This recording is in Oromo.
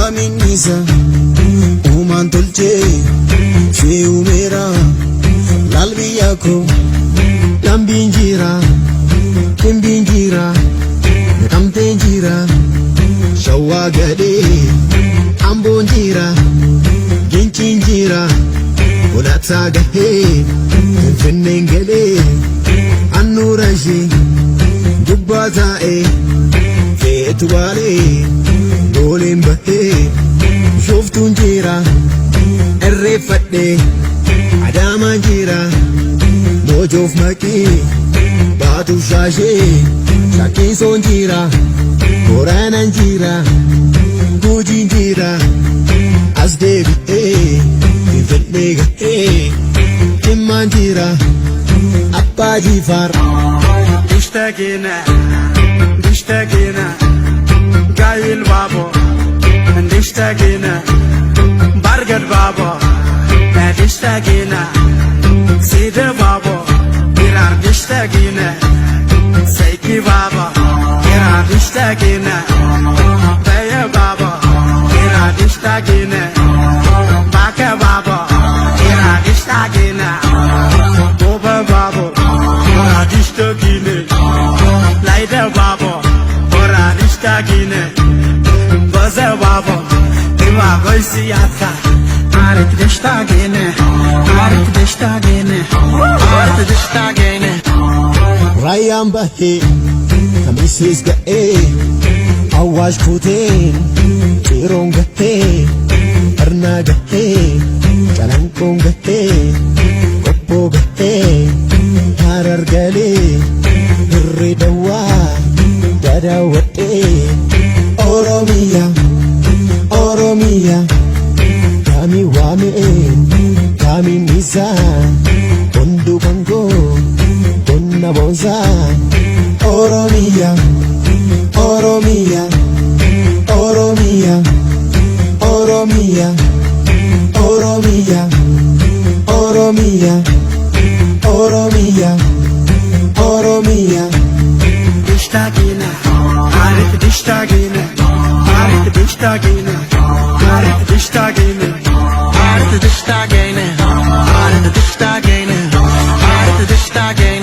Kamin isa Uman tolche Shwe umera Lalbiya ko Lambinjira Kimbinjira Kamtenjira Shawa gade Ambonjira Ginchinjira Ulata gahe Finnengele Annurashi Dubbatae Fetuwale Dolin bahe Shoftun jira Errefadde Adama jira Mojof maki Batu shashe Shaki son jira Koranan jira Gujin jira Asdebi Fitnega Timman jira Appa jifar Dishtagina Gail babo Dishtagina Bargad babo Dishtagina Sida babo Iran dishtagina Seiki babo Iran dishtagina Baya babo Iran dishtagina Baka babo Iran dishtagina Boba babo Iran dishtagina Laida babo Iran dishtagina Baza babo Ima goisi yata Arik dishtagina Arik dishtagina Arik dishtagina Rayyan bahe Kamisis gae Awash kutin Tirong gahe Erna gahe Chalankong gahe Koppo gahe Harar gale Hirri dawa Dada wate Oromia Oromia Kami wame Kami nisa Kondu kango Konna bonza Oromia Oromia Oromia Oromia Oromia Oromia Oromia Oromia Dishtagina Arik dishtagina Arik dishtagina Arik dishtagina Arik dishtagina Arik dishtagina Arik dishtagina